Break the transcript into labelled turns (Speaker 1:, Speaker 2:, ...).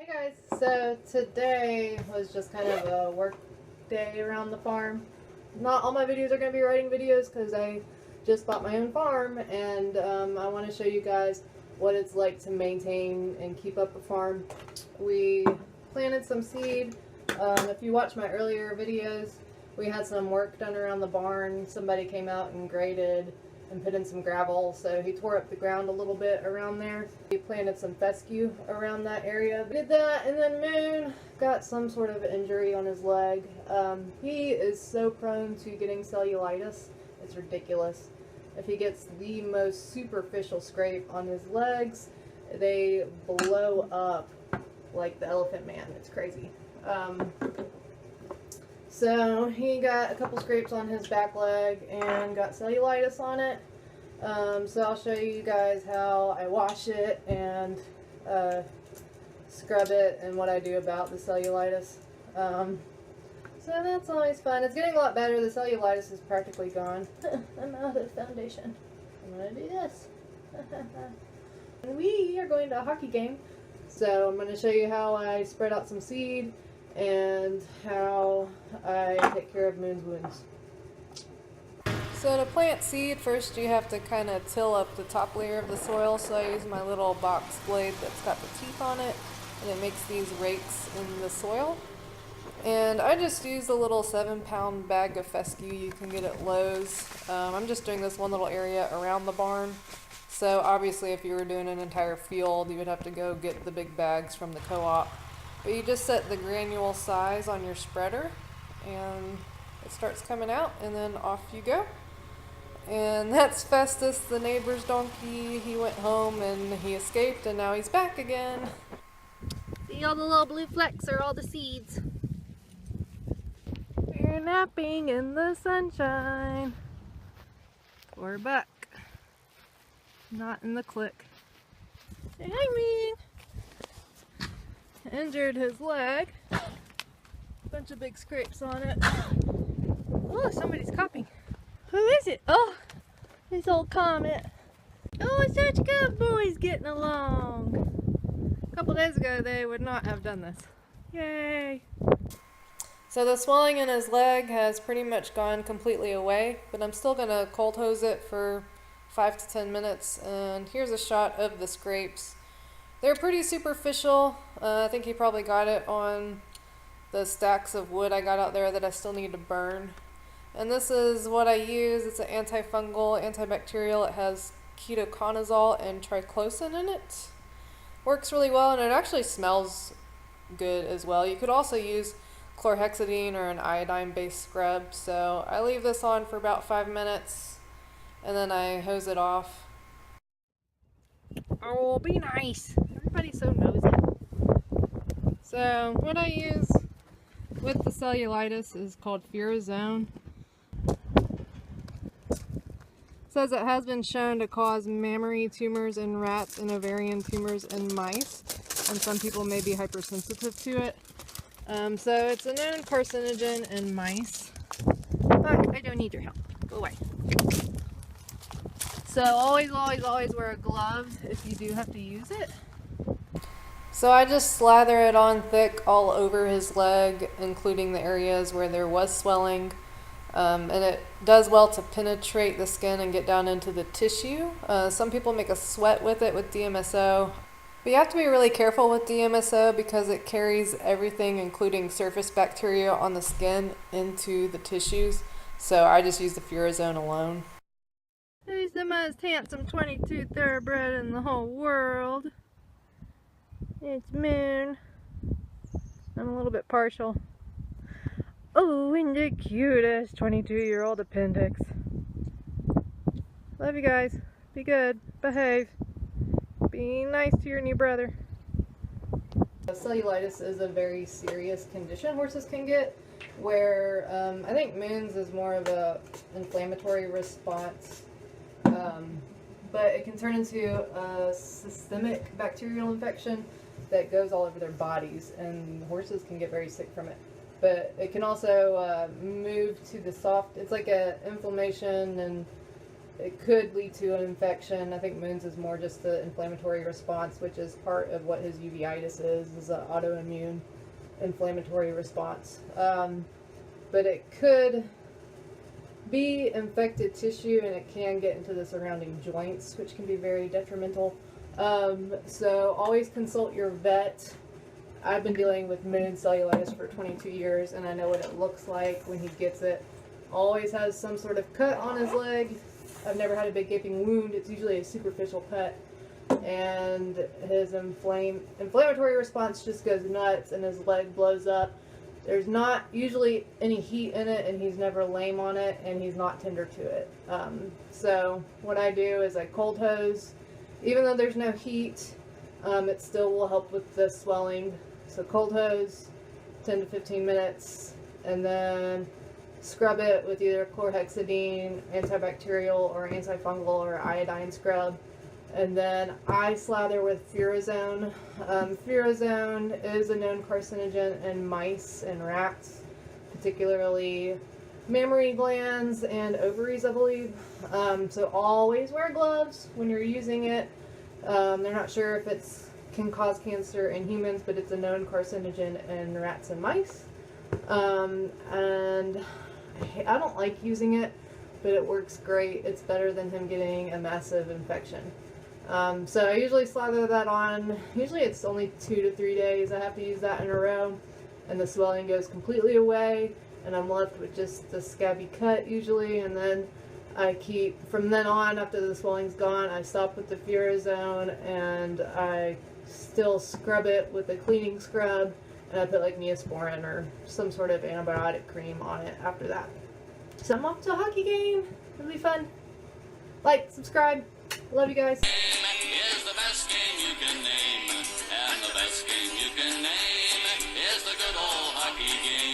Speaker 1: Hey guys, so today was just kind of a work day around the farm. Not all my videos are going to be riding videos because I just bought my own farm, and I want to show you guys what it's like to maintain and keep up a farm. We planted some seed. If you watch my earlier videos, we had some work done around the barn. Somebody came out and graded and put in some gravel, so he tore up the ground a little bit around there. We planted some fescue around that area. We did that, and then Moon got some sort of injury on his leg. He is so prone to getting cellulitis, it's ridiculous. If he gets the most superficial scrape on his legs, they blow up like the Elephant Man. It's crazy. So he got a couple scrapes on his back leg and got cellulitis on it. So I'll show you guys how I wash it and scrub it and what I do about the cellulitis. So that's always fun. It's getting a lot better. The cellulitis is practically gone. I'm out of foundation. I'm going to do this. We are going to a hockey game. So I'm going to show you how I spread out some seed and how I take care of Moon's wounds. So to plant seed, first you have to kind of till up the top layer of the soil. So I use my little box blade that's got the teeth on it, and it makes these rakes in the soil. And I just use a little 7-pound bag of fescue you can get at Lowe's. I'm just doing this one little area around the barn. So obviously if you were doing an entire field, you would have to go get the big bags from the co-op. But you just set the granule size on your spreader and it starts coming out, and then off you go. And that's Festus, the neighbor's donkey. He went home and he escaped, and now he's back again.
Speaker 2: See, all the little blue flecks are all the seeds.
Speaker 1: We're napping in the sunshine. We're back. Not in the click. Say hi, Mean. Injured his leg. Bunch of big scrapes on it. Oh, somebody's coughing. Who is it? Oh, this old Comet. Oh, such good boys getting along. A couple days ago, they would not have done this. Yay! So the swelling in his leg has pretty much gone completely away, but I'm still going to cold hose it for 5 to 10 minutes. And here's a shot of the scrapes. They're pretty superficial. I think he probably got it on the stacks of wood I got out there that I still need to burn. And this is what I use. It's an antifungal, antibacterial. It has ketoconazole and triclosan in it. Works really well, and it actually smells good as well. You could also use chlorhexidine or an iodine-based scrub. So I leave this on for about 5 minutes, and then I hose it off.
Speaker 2: Oh, be nice.
Speaker 1: Everybody's so nosy. So what I use with the cellulitis is called Furazone. It says it has been shown to cause mammary tumors in rats and ovarian tumors in mice, and some people may be hypersensitive to it. So it's a known carcinogen in mice.
Speaker 2: Look, I don't need your help. Go away.
Speaker 1: So always wear gloves if you do have to use it. So I just slather it on thick all over his leg, including the areas where there was swelling. And it does well to penetrate the skin and get down into the tissue. Some people make a sweat with it with DMSO. But you have to be really careful with DMSO because it carries everything, including surface bacteria on the skin, into the tissues. So I just use the Furazone alone. Who's the most handsome 22 thoroughbred in the whole world? It's Moon. I'm a little bit partial. Oh, and the cutest 22-year-old appendix. Love you guys. Be good. Behave. Be nice to your new brother. Cellulitis is a very serious condition horses can get, where I think Moon's is more of a inflammatory response. But it can turn into a systemic bacterial infection that goes all over their bodies, and horses can get very sick from it. But it can also move to the soft, it's like a inflammation and it could lead to an infection. I think Moon's is more just the inflammatory response, which is part of what his uveitis is an autoimmune inflammatory response. But it could be infected tissue, and it can get into the surrounding joints, which can be very detrimental. So always consult your vet. I've been dealing with Moon cellulitis for 22 years, and I know what it looks like when he gets it. Always has some sort of cut on his leg. I've never had a big gaping wound. It's usually a superficial cut. And his inflammatory response just goes nuts, and his leg blows up. There's not usually any heat in it, and he's never lame on it, and he's not tender to it. So what I do is I cold hose. Even though there's no heat, it still will help with the swelling. So cold hose, 10 to 15 minutes, and then scrub it with either chlorhexidine, antibacterial, or antifungal, or iodine scrub. And then I slather with Furazone. Furazone is a known carcinogen in mice and rats, particularly mammary glands and ovaries, I believe. So always wear gloves when you're using it. They're not sure if it can cause cancer in humans, but it's a known carcinogen in rats and mice. And I don't like using it, but it works great. It's better than him getting a massive infection. So I usually slather that on. Usually it's only 2 to 3 days. I have to use that in a row, and the swelling goes completely away, and I'm left with just the scabby cut usually. And then I keep, from then on, after the swelling's gone, I stop with the Furazone, and I still scrub it with a cleaning scrub, and I put like Neosporin or some sort of antibiotic cream on it after that. So I'm off to a hockey game. It'll be fun. Like, subscribe. Love you guys.
Speaker 3: Is the best game you can name, and the best game you can name is the good old hockey game.